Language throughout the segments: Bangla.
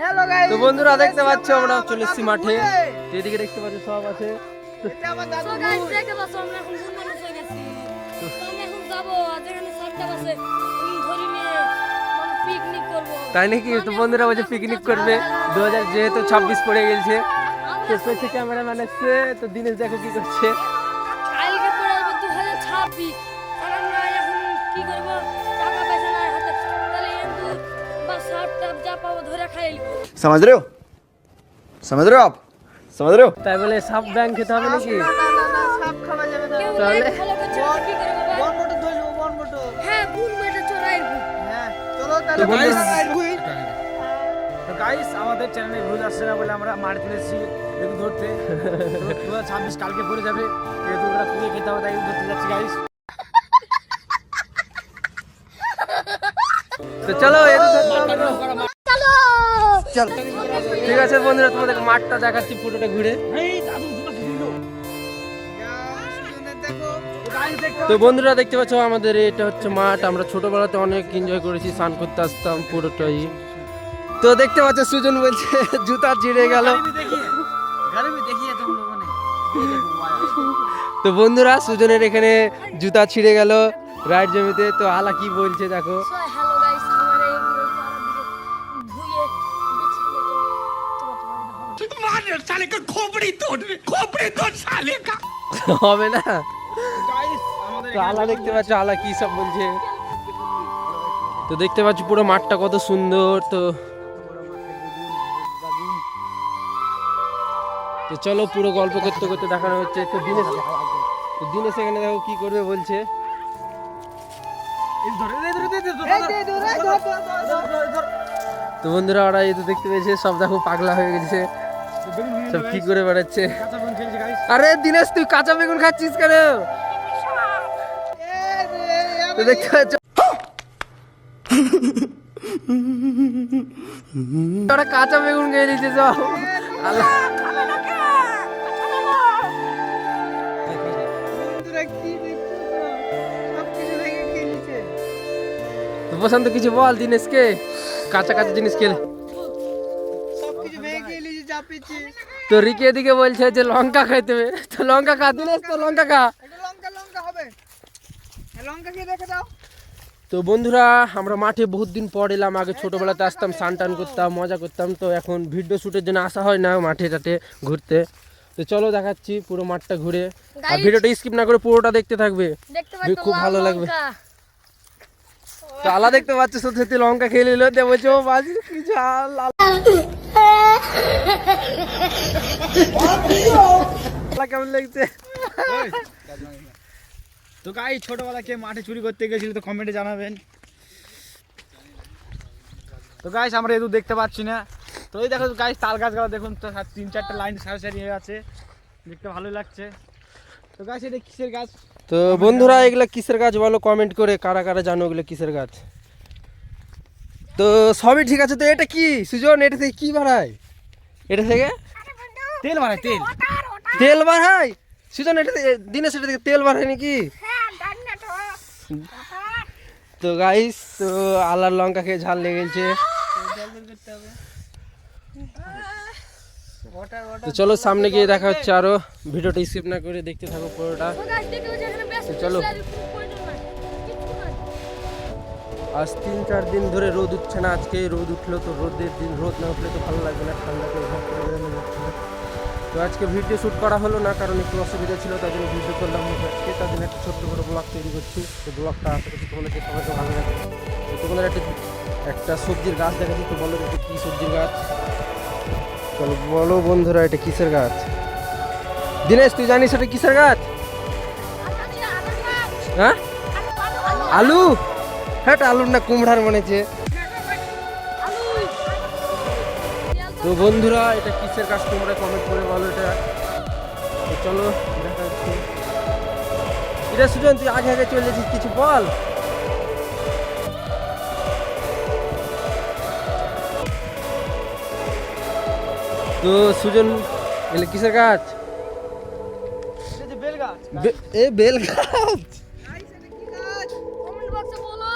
হ্যালো গাইস, তো বন্ধুরা দেখতে পাচ্ছ আমরা চলে এসেছি মাঠে। এদিকে দেখতে পাচ্ছ সব আছে। এটা আমার দাদু। সো গাইস দেখতে পাচ্ছ আমরা এখন ঘুম মানুষ হয়ে গেছি। তো আমরা এখন যাবো যেখানে সাতটা বাজে ধরে নিয়ে মানে পিকনিক করব। তাই নাকি? তো বন্ধুরা বলছে পিকনিক করবে 2000 যেহেতু 26 পড়ে গেছে। তো পেছে ক্যামেরাম্যান এসছে, তো দিনেশ দেখো কি করছে। কালকে পড়ে যাবে 2026। আর আমরা এখন কি করব? টাকা পয়সা নাই হাতে। তাহলে কিন্তু বা সাতটা যা পাবো ধরে খাই লিব। समझ रहे हो समझ रहे हो आप समझ रहे हो তাই বলে সাপ ব্যাং খেতে হবে নাকি? না সাপ খাওয়া যাবে না। কেউ তাহলে? লাইট ফলো করছে না, কি করব বাবা? বন মোটর ধরলো, বন মোটর। হ্যাঁ ভুল মেটা চড়াই ভুল। হ্যাঁ চলো তাহলে তো guys, তো গাইস আমাদের চ্যানেলে ভিউজ আসছে না বলে আমরা মার তুলেছি লেবু ধরতে। 2026 কালকে পড়ে যাবে, লেবুগুলো পুড়িয়ে খেতে হবে, তাই ধরতে যাচ্ছি গাইস। তো চলো চলো ঠিক আছে বন্ধুরা, তোমাদের মাঠটা দেখাচ্ছি পুরোটা ঘুরে। দেখো তো বন্ধুরা দেখতে পাচ্ছ আমাদের এটা হচ্ছে মাঠ। আমরা ছোটবেলাতে অনেক এনজয় করেছি, স্নান করতে আসতাম পুরোটাই। তো দেখতে পাচ্ছ সুজন বলছে জুতা ছিঁড়ে গেল। তো বন্ধুরা সুজনের এখানে জুতা ছিঁড়ে গেল রাইড জমিতে। তো আলা কি বলছে দেখো। সো হ্যালো গাইস, আমার এই ভিডিও ধুয়ে হবে না। তো আলা দেখতে পাচ্ছ আলা কি সব বলছে। তো দেখতে পাচ্ছ পুরো মাঠটা কত সুন্দর। তো তো চলো পুরো গল্প করতে করতে দেখানো হচ্ছে। তো দিনেশ এখানে দেখো কি করবে বলছে। তো বন্ধুরা ওরা এই তো দেখতে পেয়েছে সব দেখো পাগলা হয়ে গেছে, সব কি করে বেড়াচ্ছে। আরে দিনেশ তুই কাঁচা বেগুন খাচ্ছিস কেন? তো দেখতে পাচ্ছ ওরা কাঁচা বেগুন খেয়ে নিচ্ছে সব। আল্লাহ বন্ধুরা কি দেখছো? সব কিছু ভেঙে খেয়ে নিচ্ছে। তো বসন্ত কিছু বল দিনেশকে, কাঁচা কাঁচা জিনিস খেলে। সব কিছু ভেঙে খেয়ে নিচ্ছে, চাপিয়েছে। তো রিকি এদিকে বলছে যে লঙ্কা খাইতে হবে। তো লঙ্কা খা দিনেশ, তো লঙ্কা খা। এটা লঙ্কা হবে। লঙ্কা খেয়ে দেখে দাও। তো বন্ধুরা আমরা মাঠে বহুত দিন পর এলাম। আগে ছোটবেলাতে আসতাম, স্নান টান করতাম, মজা করতাম। তো এখন ভিডিও শ্যুটের জন্য আসা হয় না মাঠে টাটে ঘুরতে। তো চলো দেখাচ্ছি পুরো মাঠটা ঘুরে। আর ভিডিওটা স্কিপ না করে পুরোটা দেখতে থাকবে, দেখতে পাচ্ছ খুব ভালো লাগবে। লঙ্কা। তো আলা দেখতে পাচ্ছ সত্যি সত্যি লঙ্কা খেয়ে নিল। দিয়ে বলছে ও বাজি কি ঝাল। আলা কেমন লাগছে? তো গাইস ছোটবেলা কে মাঠে চুরি করতে গেছিল তো কমেন্টে জানাবেন। তো গাইস আমরা এদু দেখতে পাচ্ছি না। তো এই দেখো গাইস তাল গাছগুলো দেখুন তো 3-4টা লাইন সারি সারি হয়ে আছে, দেখতে ভালোই লাগছে। তো গাইস এটা কিসের গাছ? তো বন্ধুরা এগুলো কিসের গাছ বলো কমেন্ট করে, কারা কারা জানো এগুলো কিসের গাছ। তো সবই ঠিক আছে। তো এটা কি সুজন, এটা থেকে কি বাড়ায়? এটা থেকে তেল মানে তেল। তেল বাড়ায় সুজন? এটা দিনেশ এটা থেকে তেল বাড়ায় নাকি? তো গাইস তো আলার লঙ্কা খেয়ে ঝাল লেগেছে। তো চলো সামনে গিয়ে দেখা হচ্ছে আরো। ভিডিওটা স্কিপ না করে দেখতে থাকো পুরোটা। সো গাইস দেখতে পাচ্ছ এখানে বেশ চলো। প্রয়োজন নাই। কিচ্ছু নাই। আজ 3-4 দিন ধরে রোদ উঠছে না। আজকে রোদ উঠলো, তো রোদের দিন রোদ না উঠলে তো ভালো লাগবে না, ঠান্ডাতে ভাব করে বেরোনো যাচ্ছে না। তো আজকে ভিডিও শ্যুট করা হলো না কারণ একটু অসুবিধা ছিল, তাই জন্য ভিডিও করলাম না আজকে। তার জন্য একটা ছোট্ট করে ব্লগ তৈরি করছি। তো ব্লগটা আশা করছি তোমাদেরকে সবাইকে ভালো লাগবে। তো তোমাদের একটা সবজির গাছ দেখাচ্ছি। তো বলো এটা কী সবজির গাছ? চলো বলো বন্ধুরা এটা কিসের গাছ? দিনেশ তুই জানিস এটা কিসের গাছ? হ্যাঁ আলু? হ্যাঁ আলুর না কুমড়ার মনে হচ্ছে। তো বন্ধুরা এটা কিসের গাছ তোমরা কমেন্ট করে বলো এটা। তো চলো দেখা যাচ্ছে। এটা সুজন তুই আগে আগে চলে যাচ্ছিস, কিছু বল। তো সুজন এলে কিসের গাছ? বেল গাছ। এ বেল গাছ। গাইস এটা কি গাছ? কমেন্ট বক্সে বলো।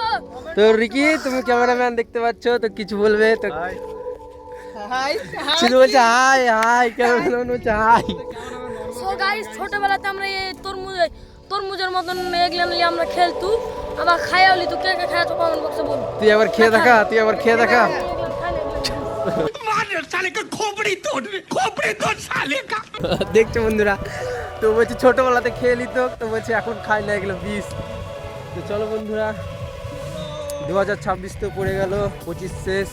তো রিকি তুমি ক্যামেরাম্যান দেখতে পাচ্ছ, তো কিছু বলবে তো? শুধু বলছে হাই হাই, কেমন হচ্ছে হাই। সো গাইস, ছোটবেলাতে আমরা এই তরমুজের মতন এগুলো নিয়ে আমরা খেলতু, আবার খাইয়ালি। তো কে কে খাইছো কমেন্ট বক্সে বল। তুই আবার খেয়ে দেখা। দেখছো বন্ধুরা, তো বলছি ছোটবেলাতে খেয়ে নিত, তো বলছে এখন খাই না, এগুলো বিষ। তো চলো বন্ধুরা, 2026 তো পড়ে গেল, 25 শেষ।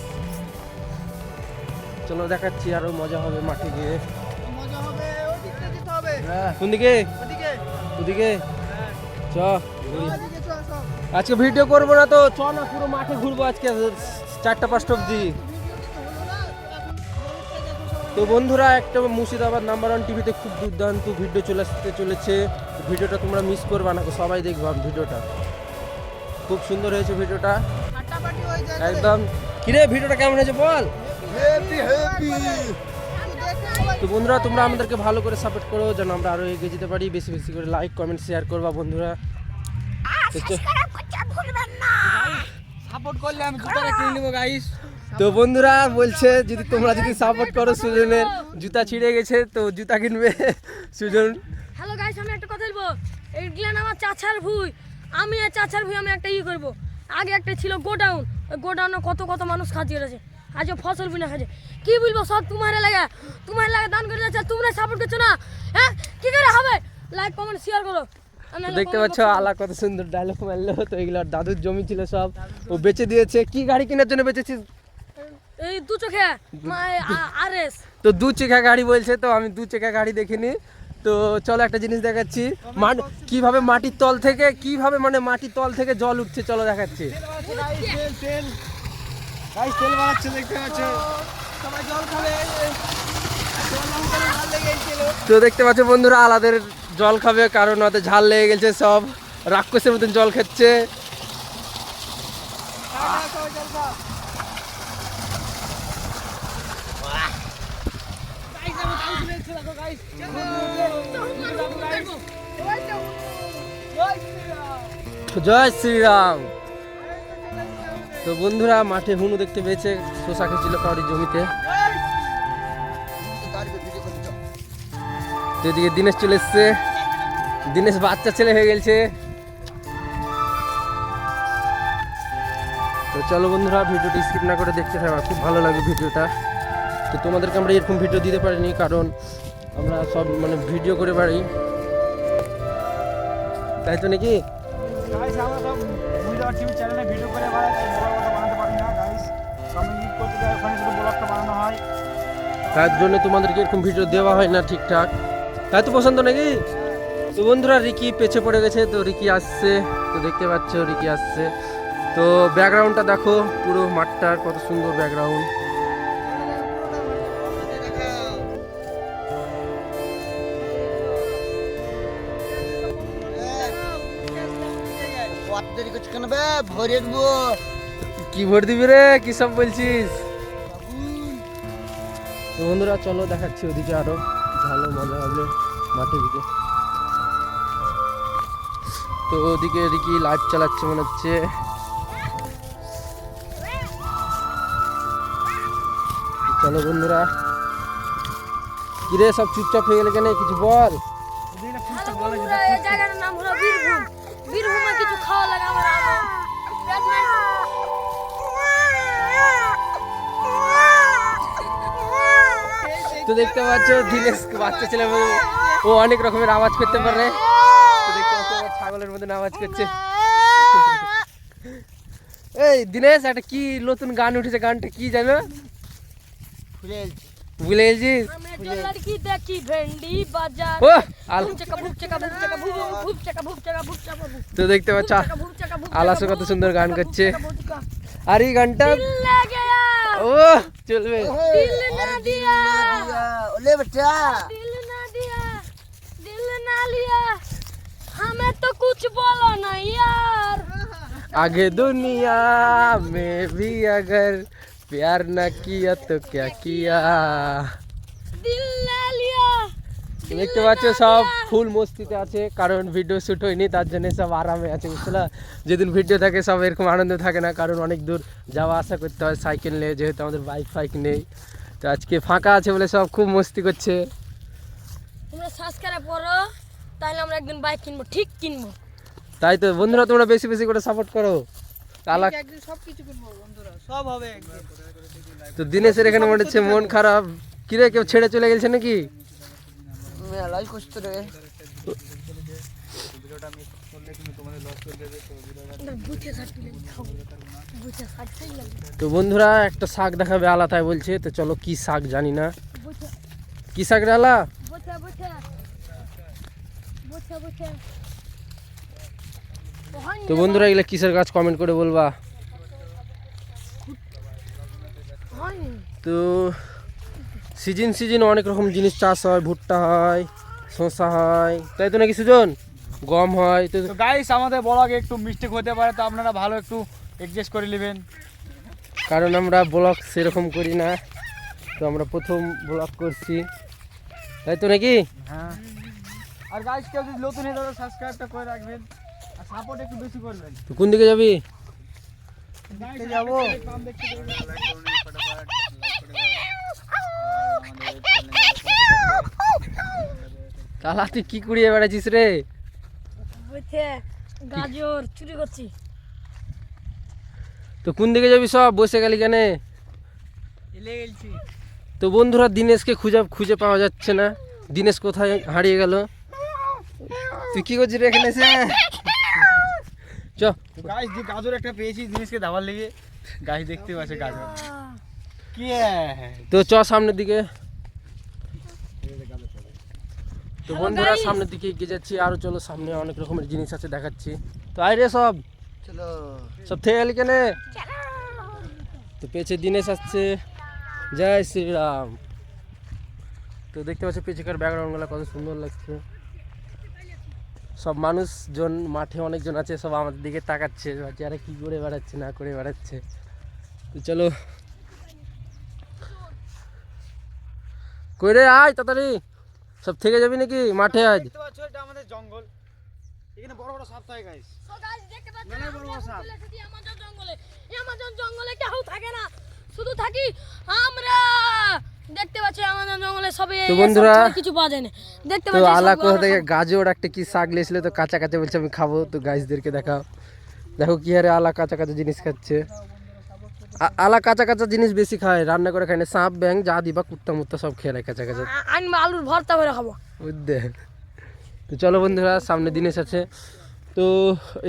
চলো দেখাচ্ছি, আরো মজা হবে মাঠে গিয়ে। মজা হবে, ওদিকটা যেতে হবে। কোন দিকে? ওদিকে। ওদিকে চ। ওদিকে চল সব। আজকে ভিডিও করবো না তো, চ না পুরো মাঠে ঘুরবো আজকে 4টা-5টা অব্দি। তো বন্ধুরা, একটা মুর্শিদাবাদ নাম্বার 1 টিভিতে খুব দুর্দান্ত ভিডিও চলে আসতে চলেছে। ভিডিওটা তোমরা মিস করবা না, সবাই দেখবা ভিডিওটা। খুব সুন্দর হয়েছে ভিডিওটা ফাটাফাটি হয়ে যায়। একদম। কিরে ভিডিওটা কেমন হয়েছে বল? Happy happy. তো বন্ধুরা, তোমরা আমাদেরকে ভালো করে সাপোর্ট করো যেন আমরা আরো এগিয়ে যেতে পারি। বেশি বেশি করে লাইক কমেন্ট শেয়ার করবা বন্ধুরা। সাপোর্ট করলে আমি জুতাটা কিনে নেবো গাইস। তো বন্ধুরা বলছে যদি তোমরা সাপোর্ট করো, সুজনের জুতা ছিঁড়ে গেছে তো জুতা কিনবে সুজন। হ্যালো গাইস, আমি একটা কথা বলবো। এইগুলা আমার চাচার ভুই। আমি আর চাচার ভুই আমি একটা করব। আগে একটা ছিল গোডাউন, ওই গোডাউনে কত মানুষ খাচ্ছে গেছে, আজও ফসল বিনা খাচ্ছে। কি বলবো, সব তোমার লাগে দান করে যাচ্ছে, তোমরা সাপোর্ট করছো না। হ্যাঁ, কি করে হবে? লাইক কমেন্ট শেয়ার করো। দেখতে পাচ্ছ আলা কত সুন্দর ডায়লগ মারলো। তো এগুলো দাদুর জমি ছিল, সব ও বেচে দিয়েছে। কি গাড়ি কেনার জন্য বেচেছিস? এই দু চোখে আরএস। তো 2 চাকা গাড়ি বলছে, তো আমি 2 চাকা গাড়ি দেখিনি। তো চলো একটা জিনিস দেখাচ্ছি, কিভাবে মাটির তল থেকে জল উঠছে, চলো দেখাচ্ছি। গাইস তেল বানাচ্ছে, দেখতে পাচ্ছ। সবাই জল খাবে। জল ঝাল লেগে গেছিল। তো দেখতে পাচ্ছ বন্ধুরা, আলাদের জল খাবে কারণ ওদের ঝাল লেগে গেছে, সব রাক্ষসের মতন জল খাচ্ছে। সবাই জল খাও। জয় শ্রীরাম। তো বন্ধুরা, মাঠে হুনু দেখতে পেয়েছে, শোষা খেয়েছিল কাউরি জমিতে। তো এদিকে দিনেশ চলে এসছে, দিনেশ বাচ্চা ছেলে হয়ে গেছে। তো চলো বন্ধুরা, ভিডিওটি স্কিপ না করে দেখতে থাকবা, খুব ভালো লাগে ভিডিওটা। তো তোমাদেরকে আমরা এরকম ভিডিও দিতে পারিনি, কারণ আমরা সব ভিডিও করে পারি, তাই তো নাকি? গাইস আমরা সব মুর্শিদাবাদ টিভি চ্যানেলে ভিডিও করে বানাতে পারি না গাইস। আমি ঈদ করতে যাই, ওখানে শুধু ব্লগটা বানানো হয়। তার জন্য তোমাদেরকে এরকম ভিডিও দেওয়া হয় না ঠিকঠাক, তাই তো পছন্দ নাকি? তো বন্ধুরা, রিকি পেছে পড়ে গেছে, তো রিকি আসছে। তো দেখতে পাচ্ছ রিকি আসছে। তো ব্যাকগ্রাউন্ডটা দেখো, পুরো মাঠটার কত সুন্দর ব্যাকগ্রাউন্ড। কি ভোট দিবি রে, কি সব বলছিস? তো বন্ধুরা চলো দেখাচ্ছি ওদিকে, আরো ভালো মজা হবে মাঠের দিকে। তো ওদিকে রিকি লাইভ চালাচ্ছে মনে হচ্ছে। চলো বন্ধুরা, কিরে সব চুপচাপ হয়ে গেলে কেন, কিছু বল। হ্যালো বন্ধুরা, এই জায়গাটার নাম হলো বীরভূম। বীরভূমে কিছু খাওয়া লাগে আমার তো দেখতে পাচ্ছ দিনেশ বাচ্চা ছেলে, ও অনেক রকমের আওয়াজ করতে পারে। তো দেখতে পাচ্ছ ছাগলের মতন আওয়াজ করছে। এই দিনেশ, একটা কি নতুন গান উঠেছে, গানটা কি জানো? ভুলে গেছিস? লড়কি দেখি ভেন্ডি বাজার। ও আল, তো দেখতে পাচ্ছ আলাসও কত সুন্দর গান করছে। আর এই গানটা ও চলবে। दिल ना लिया हमें तो कुछ बोलो ना यार। आगे दुनिया में भी अगर प्यार न किया तो क्या किया। दिल ना लिया। দেখতে পাচ্ছ সব ফুল মস্তিতে আছে, কারণ ভিডিও শ্যুট হয়নি, তার জন্য সব আরামে আছে, বুঝলা। যেদিন ভিডিও থাকে সব এরকম আনন্দ থাকে না, কারণ অনেক দূর যাওয়া আসা করতে হয় সাইকেল নিয়ে, যেহেতু আমাদের বাইক ফাইক নেই। তো আজকে ফাঁকা আছে বলে সব খুব মস্তি করছে। তোমরা সাবস্ক্রাইব করো, তাহলে আমরা একদিন বাইক কিনবো, ঠিক কিনবো। তাই তো বন্ধুরা, তোমরা বেশি বেশি করে সাপোর্ট করো। আলাক একদিন সবকিছু কিনবো বন্ধুরা, সব হবে একদিন। তো দিনেশের এখানে মনে হচ্ছে মন খারাপ। কিরে, কেউ ছেড়ে চলে গেছে নাকি? মেলাই কষ্ট রে। তো বন্ধুরা একটা শাক দেখাবে আলা, তাই বলছে। তো চলো কি শাক জানি না, কি শাক রে আলা? তো বন্ধুরা এগুলো কিসের গাছ কমেন্ট করে বলবা। তো সিজন সিজন অনেক রকম জিনিস চাষ হয়, ভুট্টা হয়, শসা হয়, তাই তো নাকি সুজন? গম হয়। তো তো গাইস আমাদের ব্লগে একটু মিস্টেক হতে পারে, তো আপনারা ভালো একটু অ্যাডজাস্ট করে নেবেন, কারণ আমরা ব্লগ সেরকম করি না, তো আমরা প্রথম ব্লগ করছি, তাই তো নাকি? হ্যাঁ। আর গাইস কেউ যদি নতুন হয়ে থাকে সাবস্ক্রাইবটা করে রাখবেন আর সাপোর্ট একটু বেশি করবেন। তো কোন দিকে যাবি? দেখতে যাবো। তাহলে তুই কি কুড়িয়ে বেড়াচ্ছিস রে? গাজর চুরি করছি। তো কোন দিকে যাবি? সব বসে গেলি কেন? এলে গেলছি। তো বন্ধুরা দিনেশকে খুঁজে পাওয়া যাচ্ছে না। দিনেশ কোথায় হারিয়ে গেল? তুই কি করছিস রে এখানে এসে? চ তো গাইস যে গাজর একটা পেয়েছি জিনিসকে দাবার লেগে, গাইস দেখতে পাচ্ছে গাজর কি। তো চ সামনের দিকে। তো বন্ধুরা সামনের দিকে এগিয়ে যাচ্ছি, আরো চলো সামনে অনেক রকমের জিনিস আছে দেখাচ্ছি। তো আয় রে সব, চলো সব থেকে গেলি কেন? তো পেছে দিনেশ আসছে। জয় শ্রীরাম। তো দেখতে পাচ্ছ পেছাকার ব্যাকগ্রাউন্ডগুলো কত সুন্দর লাগছে। সব মানুষজন মাঠে অনেকজন আছে, সব আমাদের দিকে তাকাচ্ছে, যারা কি করে বেড়াচ্ছে না করে বেড়াচ্ছে। তো চলো কই রে, আয় তাড়াতাড়ি। সব থেকে যাবি নাকি মাঠে আজ? দেখতে পাচ্ছ এটা আমাদের জঙ্গল, এখানে বড় বড় সাপ থাকে গাইস। তো গাইস দেখতে পাচ্ছেন মেলা বড় বড় সাপ। আমাজন জঙ্গলে, আমাজন জঙ্গলে কেউ থাকে না, শুধু থাকি আমরা। দেখতে পাচ্ছি আমাজন জঙ্গলে সবে তো বন্ধুরা, কিছু পাওয়া যায় না। দেখতে তো পাচ্ছি আলা কোথা থেকে গাজর একটা কি শাক লিয়েছিল, তো কাঁচা কাঁচা বলছে আমি খাবো। তো গাইসদেরকে দেখাও, দেখো কি হারে আলা কাঁচা কাঁচা জিনিস খাচ্ছে। আলা কাঁচা কাঁচা জিনিস বেশি খায়, রান্না করে খায় না। সাপ ব্যাং যা দিবা কুত্তা মুত্তা সব খেয়ে নেয় কাঁচা কাঁচা। আমি আলুর ভর্তা করে খাবো। বুঝতে। তো চলো বন্ধুরা সামনে দিনেশ আছে। তো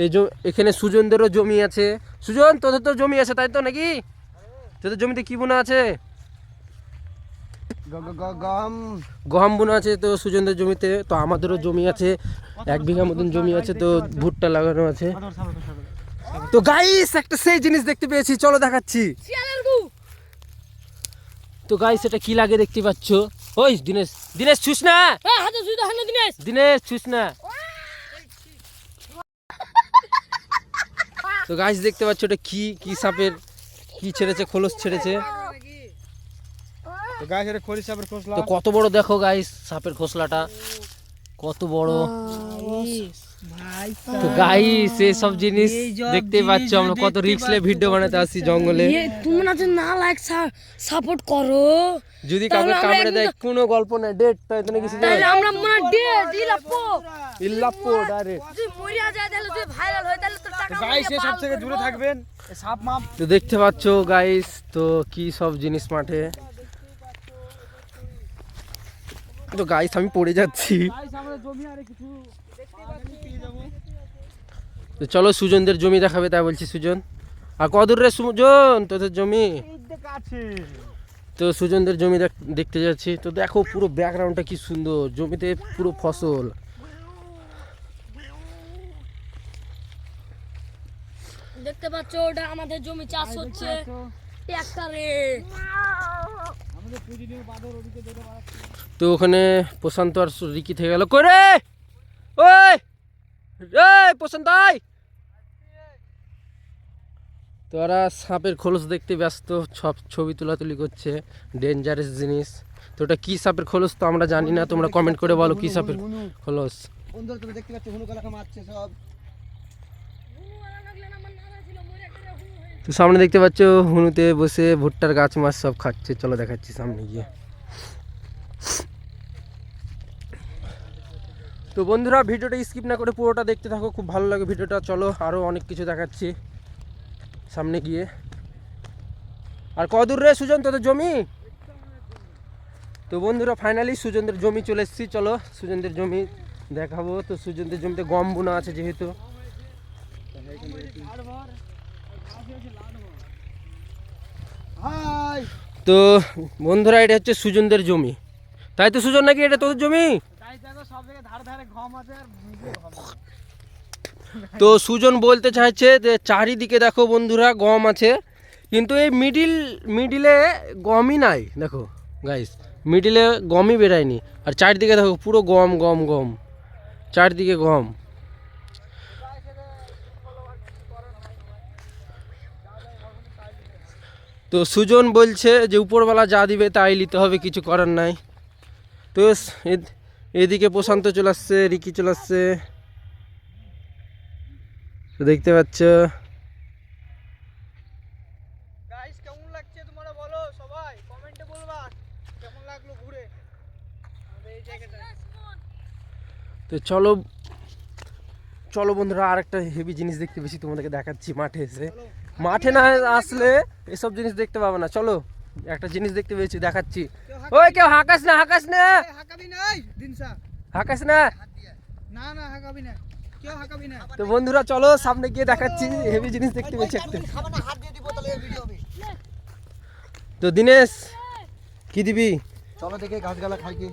এই এখানে সুজনদেরও জমি আছে। সুজন তোদের তো জমি আছে তাই তো নাকি? তোদের জমিতে কি বোনা আছে? গম গম বোনা আছে তো সুজনদের জমিতে। তো আমাদেরও জমি আছে, 1 বিঘা মতন জমি আছে, তো ভুট্টা লাগানো আছে। তো গাইস একটা সেই জিনিস দেখতে পেয়েছি, চলো দেখাচ্ছি। শিয়ালের গু। তো গাইস এটা কি লাগে দেখতে পাচ্ছ? ওই দিনেশ, দিনেশ ছুস না, হ্যাঁ হাতে সুইটা হাতে দিনেশ। দিনেশ ছুস না। তো গাইস দেখতে পাচ্ছ এটা কি সাপের কি ছেড়েছে, খোলস ছেড়েছে। তো গাইস এটা খড়ি সাপের খোসলা। তো কত বড় দেখো গাইস সাপের খোসলাটা কত বড়। ভাই তো গাইস এই সব জিনিস দেখতেই পাচ্ছ, আমরা কত রিস্ক নিয়ে ভিডিও বানাতে আসি জঙ্গলে। তোমরা যে না লাইক সাপোর্ট করো, যদি কাউকে কামড়ে দেয় কোনো গল্প নাই, ডেট তাই তো নাকি? তাহলে আমরা মনে ইলাপো ইল্লাপো ডাইরেক্ট। যদি মরিয়া যায় তাহলে যদি ভাইরাল হয় তাহলে তো টাকা গাইস এ সব থেকে দূরে থাকবেন, এই সাপ মাপ। তো দেখতে পাচ্ছ গাইস তো কি সব জিনিস মাঠে। তো গাইস আমি পড়ে যাচ্ছি। গাইস আমাদের জমি আরে কিছু দেখতে পাচ্ছি পেয়ে যাব। তো চলো সুজনদের জমি দেখাবে, তাই বলছি সুজন। আর কদূর রে সুজন তোদের জমি? এই দিকে আছে। তো সুজনদের জমি দেখতে যাচ্ছি। তো দেখো পুরো ব্যাকগ্রাউন্ডটা কি সুন্দর, জমিতে পুরো ফসল। দেখতে পাচ্ছ ওটা আমাদের জমি চাষ হচ্ছে ট্রাক্টরে। আমাদের প্রতিদিন বাদর ওদিকে যেতে পারছে। তো ওখানে প্রশান্ত আর রিকি থেকে গেল। করে ওই এই প্রশান্ত আয়। তো ওরা সাপের খোলস দেখতে ব্যস্ত, সব ছবি তোলাতুলি করছে, ডেঞ্জারাস জিনিস। তো ওটা কি সাপের খোলস তো আমরা জানি না, তোমরা কমেন্ট করে বলো কি সাপের খোলস। বন্ধুরা তুমি দেখতে পাচ্ছ হুনু কালাকা মারছে সব। তো সামনে দেখতে পাচ্ছ হুনুতে বসে ভুট্টার গাছ মাছ সব খাচ্ছে, চলো দেখাচ্ছি সামনে গিয়ে। তো বন্ধুরা ভিডিওটা স্কিপ না করে পুরোটা দেখতে থাকো, খুব ভালো লাগে ভিডিওটা। চলো আরও অনেক কিছু দেখাচ্ছি সামনে গিয়ে। আর কদূর রে সুজন তোদের জমি? তো বন্ধুরা ফাইনালি সুজনদের জমি চলে এসেছি, চলো সুজনদের জমি দেখাবো। তো সুজনদের জমিতে গম বোনা আছে যেহেতু। তো বন্ধুরা এটা হচ্ছে সুজনদের জমি, তাই তো সুজন নাকি এটা তোদের জমি? তো সুজন বলতে চাইছে যে চারিদিকে দেখো বন্ধুরা গম আছে, কিন্তু এই মিডিলে গমই নাই। দেখো গাইস, মিডিলে গমই বেরায়নি, আর চারিদিকে দেখো পুরো গম গম গম, চারিদিকে গম। তো সুজন বলছে যে উপরওয়ালা যা দিবে তাই নিতে হবে, কিছু করার নাই। তো এদিকে প্রশান্ত চলে আসছে, রিকি চলে আসছে, তো দেখতে পাচ্ছ। গাইস কেমন লাগছে তোমরা বলো, সবাই কমেন্টে বলবা কেমন লাগলো ঘুরে আমাদের এই জায়গাটা। তো চলো চলো বন্ধুরা, আর একটা হেভি জিনিস দেখতে পেয়েছি, তোমাদেরকে দেখাচ্ছি মাঠে এসে। মাঠে না আসলে এসব জিনিস দেখতে পাবে না। চলো একটা জিনিস দেখতে পেয়েছি, দেখাচ্ছি। ওই কেউ হাঁকাস না, হাঁকাস না, হাঁকাবি নাই দিনসা, হাঁকাস না। না না হাঁকাবি না, কেউ হাঁকাবি না। তো বন্ধুরা চলো সামনে গিয়ে দেখাচ্ছি, হেভি জিনিস দেখতে পেয়েছি একটা। তো দিনেশ কি দিবি? চলো দেখে গাছগালা খাই কি।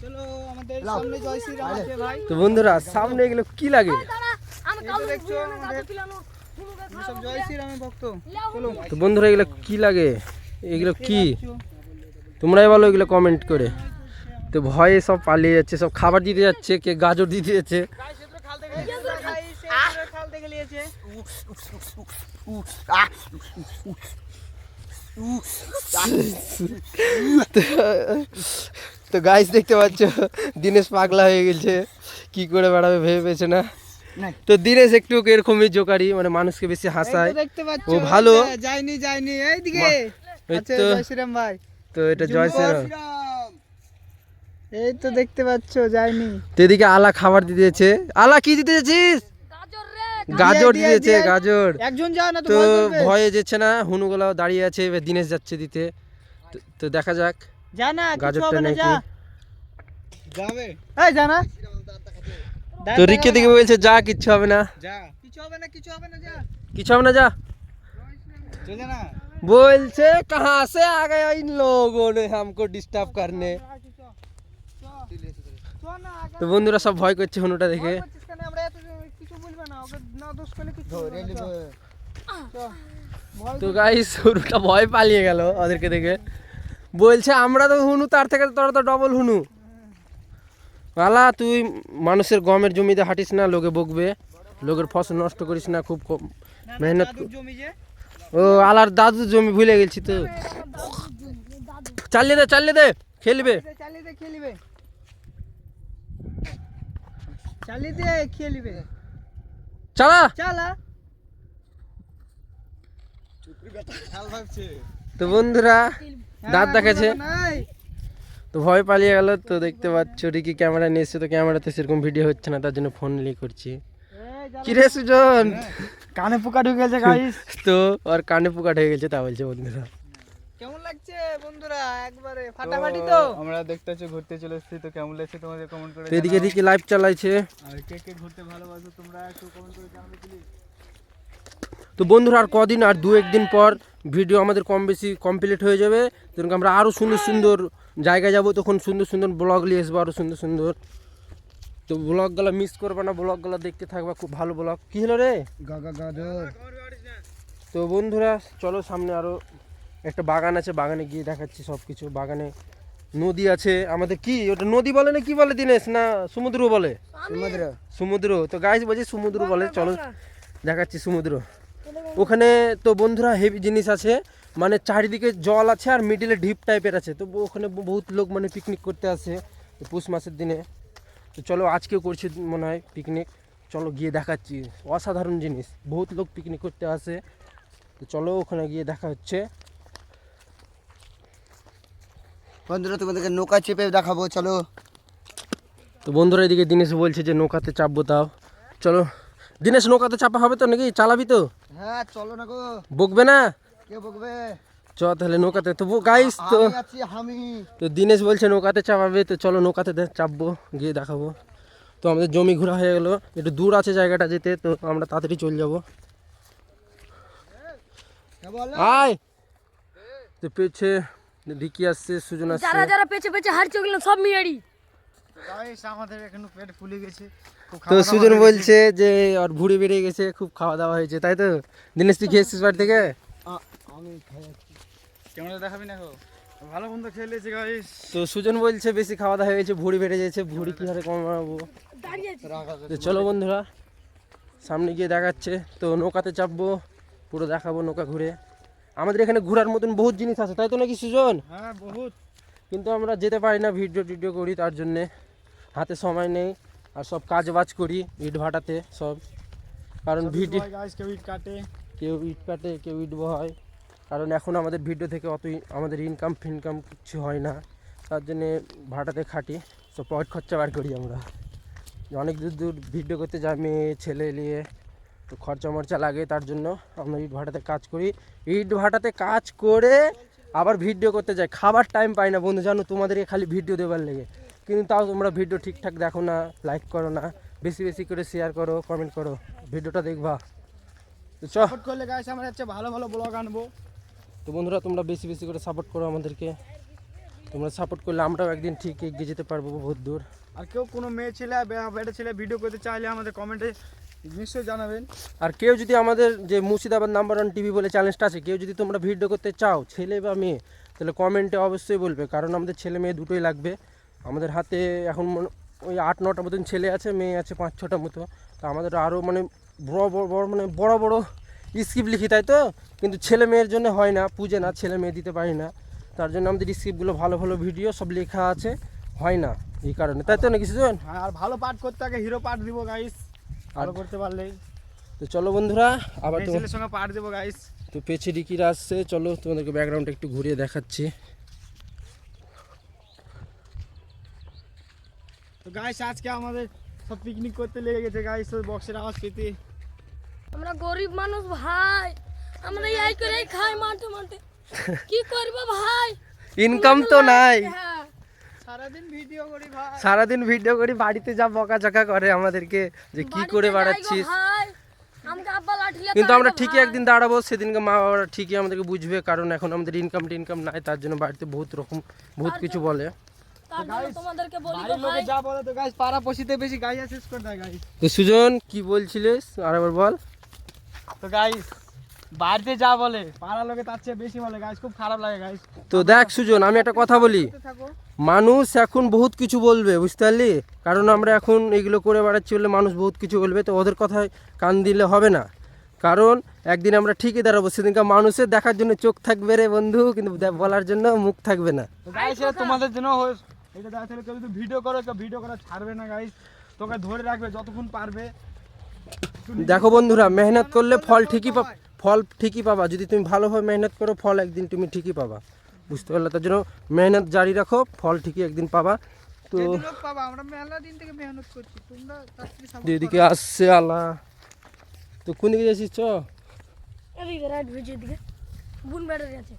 চলো আমাদের সামনে জয় শ্রীরাম আছে ভাই। তো বন্ধুরা সামনে এগুলো কি লাগে? আমি এই তো দেখছো আমাদের সব জয় শ্রীরামের ভক্ত। চলো তো বন্ধুরা এগুলো কি লাগে? এগুলো কি তোমরাই বলো এগুলো কমেন্ট করে। তো ভয়ে সব পালিয়ে যাচ্ছে, সব খাবার দিতে যাচ্ছে, কে গাজর দিতে যাচ্ছে। গাইস এগুলো খাল থেকে খাল থেকে নিয়েছে। তো গাইস দেখতে পাচ্ছ দিনেশ পাগলা হয়ে গেছে, কি করে বেড়াবে ভেবে পেয়েছে না। তো দিনেশ একটু এরকমই জোকারি, মানে মানুষকে বেশি হাসায়, দেখতে পাচ্ছ ও ভালো। যায়নি যায়নি এইদিকে এই আচ্ছা তো জয় শ্রীরাম ভাই। তো এটা জয় শ্রীরাম। এই তো দেখতে পাচ্ছ যায়নি। তো এদিকে আলা খাবার দিতেছে। আলা কি দিতে যাচ্ছিস? গাজর রে, গাজর দিয়ে, দিয়েছে, দিয়ে। গাজর। একজন যাও না তো তো ভয় করবে। ভয়ে যাচ্ছে না, হুনুগুলাও দাঁড়িয়ে আছে, এবার দিনেশ যাচ্ছে দিতে। তো দেখা যাক যা না কিছু গাজরটা হবে না, নাকি। যা যাবে এই যা না। তো রিকে দিকে বলছে যা, কিচ্ছু হবে না, যা কিছু হবে না, কিছু হবে না, যা কিছু হবে না, যা। চলে না। बोलছে कहाँ से आ गए इन लोगों ने हमको डिस्टर्ब करने। তো বন্ধুরা সব ভয় করছে হুনুটা দেখে। আমরা এত কিছু বলবে না, ওকে না দোষ করলে কিছু তো গাইস হুনুটা ভয় পালিয়ে গেল ওদেরকে দেখে, বলছে আমরা তো হুনু, তার থেকে তোরা তো ডবল হুনু। আলা তুই মানুষের গমের জমিতে হাঁটিস না, লোকে বকবে, লোকের ফসল নষ্ট করিস না, খুব মেহনত। জমি যে ও আলার দাদুর জমি ভুলে গেছি তো। চালিয়ে দে, চালিয়ে দে, খেলবে। চালিয়ে দে খেলিবে, চালিয়ে দে খেলিবে, চালা। চালা। তো বন্ধুরা দাঁত দেখাচ্ছে, নাই তো ভয় পালিয়ে গেল। তো দেখতে পাচ্ছ রিকি ক্যামেরা নিয়ে এসছে, তো ক্যামেরাতে সেরকম ভিডিও হচ্ছে না, তার জন্য ফোন নিয়ে করছি। কিরে সুজন, কানে পোকা ঢুকে গেছে গাইস। তো আর কানে পোকা হয়ে গেছে তা বলছে বন্ধুরা। কেমন লাগছে বন্ধুরা একবারে ফাটাফাটি? তো আমরা দেখতে আছি, ঘুরতে চলে এসেছি, তো কেমন লাগছে তোমাদের কমেন্ট করে তো এদিকে রিকি লাইভ চালাইছে। আর কে কে ঘুরতে ভালোবাসো তোমরা একটু কমেন্ট করে জানাবে প্লিজ। তো বন্ধুরা আর কদিন, আর 2-1 দিন পর ভিডিও আমাদের কম বেশি কমপ্লিট হয়ে যাবে, তখন আমরা আরও সুন্দর সুন্দর জায়গায় যাব, তখন সুন্দর সুন্দর ব্লগ নিয়ে আসবো, আরও সুন্দর সুন্দর। তো ব্লগগুলো মিস করবে না, ব্লগগুলো দেখতে থাকবা, খুব ভালো ব্লগ। কী হলো রে? তো বন্ধুরা চলো সামনে আরও একটা বাগান আছে, বাগানে গিয়ে দেখাচ্ছি সব কিছু। বাগানে নদী আছে আমাদের, কি ওটা নদী বলে না কি বলে দিনেশ, না সমুদ্র বলে? সমুদ্র। তো গাইস বলছি সমুদ্র বলে, চলো দেখাচ্ছি সমুদ্র। ওখানে তো বন্ধুরা হেভি জিনিস আছে, মানে চারিদিকে জল আছে আর মিডিলে ঢিপ টাইপের আছে। তো ওখানে বহুত লোক মানে পিকনিক করতে আসে পৌষ মাসের দিনে। তো চলো আজকেও করছি মনে হয় পিকনিক, চলো গিয়ে দেখাচ্ছি। অসাধারণ জিনিস, বহুত লোক পিকনিক করতে আসে। তো চলো ওখানে গিয়ে দেখা হচ্ছে। বন্ধুরা তোমাদেরকে নৌকা চেপে দেখাবো, চলো। তো বন্ধুরা এদিকে দিনেশ বলছে যে নৌকাতে চাপবো, তাও চলো। দিনেশ নৌকাতে চাপা হবে তো নাকি, চালাবি তো? হ্যাঁ চলো না গো, বকবে না? কে বকবে? চ তাহলে নৌকাতে। তো গাইস তো আমি আছি, আমি। তো দিনেশ বলছে নৌকাতে চাপাবে, তো চলো নৌকাতে চাপবো, গিয়ে দেখাবো। তো আমাদের জমি ঘোরা হয়ে গেলো, একটু দূর আছে জায়গাটা যেতে, তো আমরা তাড়াতাড়ি চলে যাবো। কে বলো? আয় তো পেছে রিকি আসছে, সুজন আসছে। যারা যারা পেছে পেছে হারছে ওগুলো সব মিয়ারি। গাইস আমাদের এখনো পেট ফুলে গেছে, খুব তো খাওয়া দাওয়া সুজন হয়ে বলছে যে ওর ভুঁড়ি বেড়ে গেছে, খুব খাওয়া দাওয়া হয়েছে, তাই তো? দিনেশ তুই খেয়েছিস বাড়ি থেকে? আমি খাইছি। ক্যামেরা দেখাবি না গো, ভালো বন্ধ খেয়ে নিয়েছে গাইস। তো সুজন বলছে বেশি খাওয়া দাওয়া হয়ে গেছে, ভুঁড়ি বেড়ে গেছে, ভুঁড়ি কী হারে কমাবো। দাঁড়িয়ে আছে। তো চলো বন্ধুরা সামনে গিয়ে দেখাচ্ছে। তো নৌকাতে চাপবো, পুরো দেখাবো নৌকা ঘুরে। আমাদের এখানে ঘোরার মতন বহুত জিনিস আছে, তাই তো নাকি সুজন? হ্যাঁ বহুত। কিন্তু আমরা যেতে পারি না, ভিডিও টিডিও করি, তার জন্যে হাতে সময় নেই, আর সব কাজ বাজ করি ইট ভাটাতে সব। কারণ ভিডিও গাইস কেউ ইট কাটে, কেউ ইট কাটে, কেউ ইট বহায়। কারণ এখন আমাদের ভিডিও থেকে অতই আমাদের ইনকাম ফিনকাম কিছু হয় না, তার জন্যে ভাটাতে খাটি, সব পকেট খরচা বার করি আমরা। অনেক দূর দূর ভিডিও করতে যাই মেয়ে ছেলে নিয়ে, তো খরচা মরচা লাগে, তার জন্য আমরা ইট ভাটাতে কাজ করি। ইট ভাটাতে কাজ করে আবার ভিডিও করতে যাই, খাবার টাইম পাই না বন্ধু, জানো? তোমাদেরকে খালি ভিডিও দেবার লেগে, কিন্তু তাও তোমরা ভিডিও ঠিকঠাক দেখো না, লাইক করো না, বেশি বেশি করে শেয়ার করো, কমেন্ট করো, ভিডিওটা দেখবা। তো চ সাপোর্ট করলে গাইস আমরা হচ্ছে ভালো ভালো ব্লগ আনবো। তো বন্ধুরা তোমরা বেশি বেশি করে সাপোর্ট করো আমাদেরকে, তোমরা সাপোর্ট করলে আমরাও একদিন ঠিক এগিয়ে যেতে পারবো বহুত দূর। আর কেউ কোনো মেয়ে ছেলে বেটা ছেলে ভিডিও করতে চাইলে আমাদের কমেন্টে নিশ্চয়ই জানাবেন। আর কেউ যদি আমাদের যে মুর্শিদাবাদ নাম্বার 1 টিভি বলে চ্যানেলটা আছে, কেউ যদি তোমরা ভিডিও করতে চাও ছেলে বা মেয়ে, তাহলে কমেন্টে অবশ্যই বলবে, কারণ আমাদের ছেলে মেয়ে দুটোই লাগবে। আমাদের হাতে এখন ওই 8-9টা মতন ছেলে আছে, মেয়ে আছে 5-6টা মতো। তো আমাদের আরও মানে বড় বড় স্ক্রিপ্ট লিখি, তাই তো? কিন্তু ছেলে মেয়ের জন্য হয় না, পুজে না, ছেলে মেয়ে দিতে পারি না, তার জন্য আমাদের স্ক্রিপ্টগুলো ভালো ভালো ভিডিও সব লেখা আছে, হয় না এই কারণে, তাই তো নাকি সুজন? হ্যাঁ আর ভালো পাঠ করতে আগে হিরো পাঠ দিব গাইস, ভালো করতে পারলেই। তো চলো বন্ধুরা আবার মেয়ে ছেলের সঙ্গে পাঠ দেবো গাইস। তো পেছে রিকিরা আসছে, চলো তোমাদেরকে ব্যাকগ্রাউন্ডটা একটু ঘুরিয়ে দেখাচ্ছি। তো গাইস আজকে আমাদের সব পিকনিক করতে লেগে গেছে গাইস, ওই বক্সের আওয়াজ পেতে। আমরা গরিব মানুষ ভাই, আমরা এই করেই খাই মাঠে মাঠে, কি করবো ভাই? ইনকাম তো নাই, হ্যাঁ সারাদিন ভিডিও করি ভাই। সারাদিন ভিডিও করি, বাড়িতে যা বকাঝকা করে আমাদেরকে যে কি করে বাড়াচ্ছিস। ভাই আমাকে আব্বা লাঠিলে কিন্তু আমরা ঠিকই একদিন দাঁড়াবো, সেদিনকে মা বাবারা ঠিকই আমাদেরকে বুঝবে, কারণ এখন আমাদের ইনকাম নাই, তার জন্য বাড়িতে বহুত কিছু বলে। তোমাদেরকে বলি বাড়ির লোকে যা বলে তো গাইস পাড়া পশিতে বেশি গাইয়া শেষ করে দেয় গাইস। তো সুজন কি বলছিলিস আরেকবার বল। তো গাইস বাড়িতে যা বলে পাড়ার লোকে তার চেয়ে বেশি বলে গাইস, খুব খারাপ লাগে গাইস। তো দেখ সুজন, আমি একটা কথা বলি, থাকো মানুষ এখন বহুত কিছু বলবে, বুঝতে পারলি? কারণ আমরা এখন এগুলো করে বেড়াচ্ছি বলে মানুষ বহুত কিছু বলবে, তো ওদের কথায় কান দিলে হবে না, কারণ একদিন আমরা ঠিকই দাঁড়াবো, সেদিনকার মানুষের দেখার জন্য চোখ থাকবে রে বন্ধু, কিন্তু বলার জন্য মুখ থাকবে না। তো গাইস এটা তোমাদের জন্য এটা দেখা গেলে কেউ যদি ভিডিও করো, কেউ ভিডিও করা ছাড়বে না গাইস, তোকে ধরে রাখবে যতক্ষণ পারবে। দেখো বন্ধুরা, মেহনত করলে ফল ঠিকই পাবা, যদি তুমি ভালোভাবে মেহনত করো ফল একদিন তুমি ঠিকই পাবা, বুঝতে পারলে? তার জন্য মেহনত জারি রাখো, ফল ঠিকই একদিন পাবা। তো যেদিন হোক পাবা, আমরা মেলা দিন থেকে মেহনত করছি, তোমরা তাড়াতাড়ি support এদিকে করো। আসছে আল্লাহ। তো কোন দিকে যাচ্ছিস? চ এদিকে রাইট ভিডিও দিকে বুন ব্যাটারি আছে।